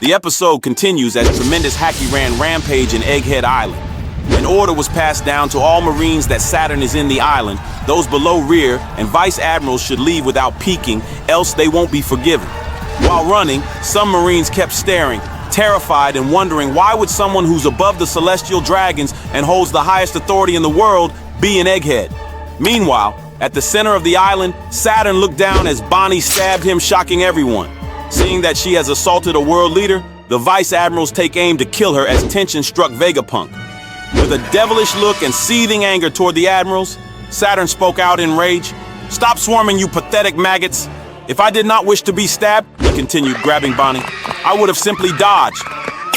The episode continues as tremendous Haki ran rampage in Egghead Island. An order was passed down to all Marines that Saturn is in the island. Those below rear and Vice Admirals should leave without peeking, else they won't be forgiven. While running, some Marines kept staring, terrified and wondering why would someone who's above the celestial dragons and holds the highest authority in the world be an Egghead. Meanwhile, at the center of the island, Saturn looked down as Bonney stabbed him, shocking everyone. Seeing that she has assaulted a world leader, the Vice Admirals take aim to kill her as tension struck Vegapunk. With a devilish look and seething anger toward the Admirals, Saturn spoke out in rage. "Stop swarming, you pathetic maggots! If I did not wish to be stabbed," he continued, grabbing Bonney, "I would have simply dodged."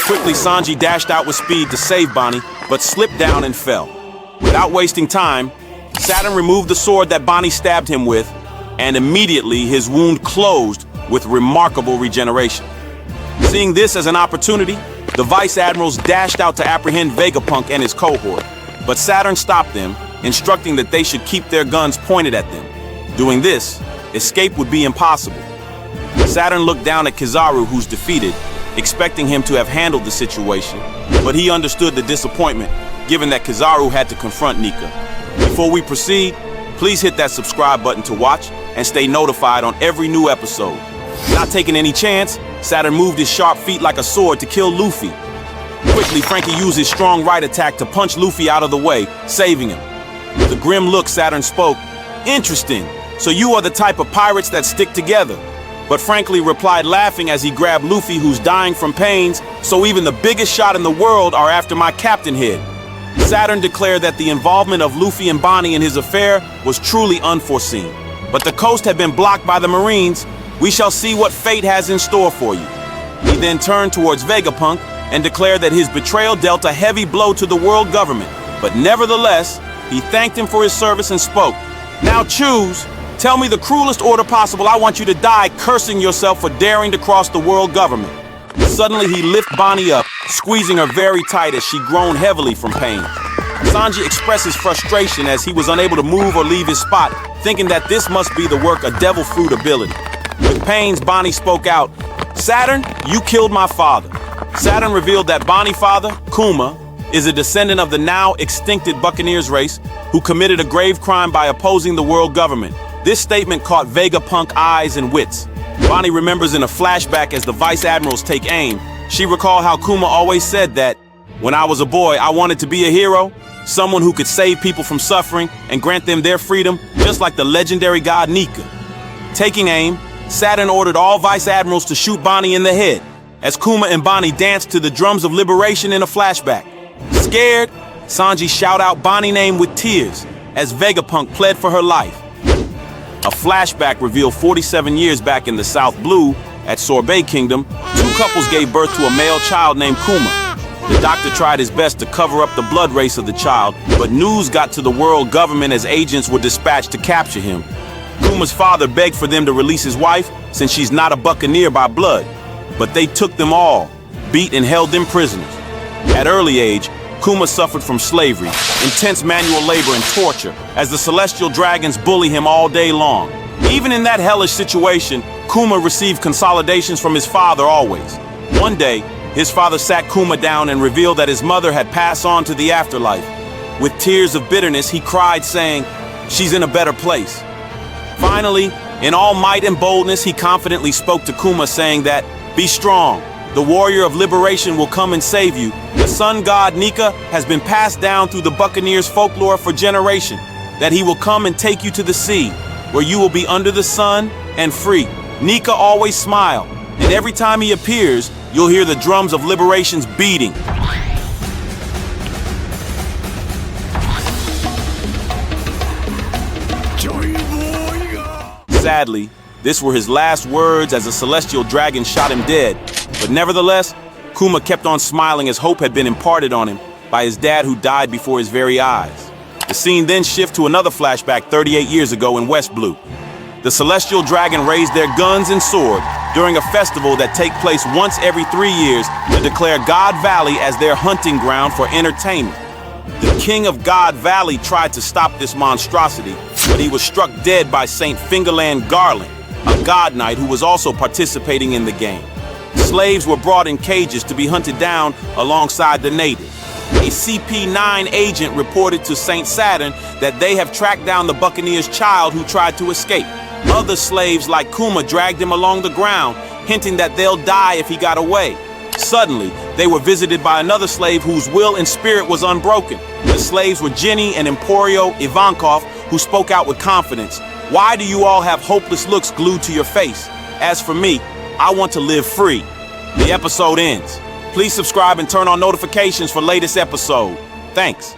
Quickly, Sanji dashed out with speed to save Bonney, but slipped down and fell. Without wasting time, Saturn removed the sword that Bonney stabbed him with, and immediately his wound closed with remarkable regeneration. Seeing this as an opportunity, the Vice Admirals dashed out to apprehend Vegapunk and his cohort, but Saturn stopped them, instructing that they should keep their guns pointed at them. Doing this, escape would be impossible. Saturn looked down at Kizaru, who's defeated, expecting him to have handled the situation, but he understood the disappointment, given that Kizaru had to confront Nika. Before we proceed, please hit that subscribe button to watch and stay notified on every new episode. Not taking any chance, Saturn moved his sharp feet like a sword to kill Luffy. Quickly, Frankie used his strong right attack to punch Luffy out of the way, saving him. With a grim look, Saturn spoke, "Interesting, so you are the type of pirates that stick together." But frankly replied, laughing as he grabbed Luffy, who's dying from pains, "So even the biggest shot in the world are after my captain head." Saturn declared that the involvement of Luffy and Bonney in his affair was truly unforeseen. But the coast had been blocked by the Marines. We shall see what fate has in store for you. He then turned towards Vegapunk and declared that his betrayal dealt a heavy blow to the world government. But nevertheless, he thanked him for his service and spoke, "Now choose. Tell me the cruelest order possible. I want you to die cursing yourself for daring to cross the world government." Suddenly, he lifted Bonney up, squeezing her very tight as she groaned heavily from pain. Sanji expressed his frustration as he was unable to move or leave his spot, thinking that this must be the work of devil fruit ability. With pains, Bonney spoke out, "Saturn, you killed my father." Saturn revealed that Bonney's father, Kuma, is a descendant of the now extincted Buccaneers race who committed a grave crime by opposing the world government. This statement caught Vegapunk's eyes and wits. Bonney remembers in a flashback as the Vice Admirals take aim. She recalled how Kuma always said that, "When I was a boy, I wanted to be a hero, someone who could save people from suffering and grant them their freedom, just like the legendary god Nika." Taking aim, Saturn ordered all Vice Admirals to shoot Bonney in the head, as Kuma and Bonney danced to the drums of liberation in a flashback. Scared, Sanji shouted out Bonney's name with tears, as Vegapunk pled for her life. A flashback revealed 47 years back in the South Blue, at Sorbet Kingdom, two couples gave birth to a male child named Kuma. The doctor tried his best to cover up the blood race of the child, but news got to the world government as agents were dispatched to capture him. Kuma's father begged for them to release his wife, since she's not a Buccaneer by blood. But they took them all, beat and held them prisoners. At early age, Kuma suffered from slavery, intense manual labor and torture, as the celestial dragons bully him all day long. Even in that hellish situation, Kuma received consolidations from his father always. One day, his father sat Kuma down and revealed that his mother had passed on to the afterlife. With tears of bitterness, he cried, saying, "She's in a better place." Finally, in all might and boldness, he confidently spoke to Kuma, saying that, "Be strong. The warrior of liberation will come and save you. The sun god Nika has been passed down through the Buccaneers' folklore for generations, that he will come and take you to the sea, where you will be under the sun and free. Nika always smile, and every time he appears, you'll hear the drums of liberation's beating." Sadly, this were his last words as a celestial dragon shot him dead. But nevertheless, Kuma kept on smiling as hope had been imparted on him by his dad who died before his very eyes. The scene then shifts to another flashback 38 years ago in West Blue. The celestial dragon raised their guns and sword during a festival that takes place once every 3 years to declare God Valley as their hunting ground for entertainment. The king of God Valley tried to stop this monstrosity, but he was struck dead by Saint Fingerland Garland, a god knight who was also participating in the game. Slaves were brought in cages to be hunted down alongside the natives. A CP-9 agent reported to Saint Saturn that they have tracked down the Buccaneer's child who tried to escape. Other slaves like Kuma dragged him along the ground, hinting that they'll die if he got away. Suddenly, they were visited by another slave whose will and spirit was unbroken. The slaves were Jenny and Emporio Ivankov, who spoke out with confidence. Why do you all have hopeless looks glued to your face? As for me, I want to live free. The episode ends. Please subscribe and turn on notifications for latest episode. Thanks.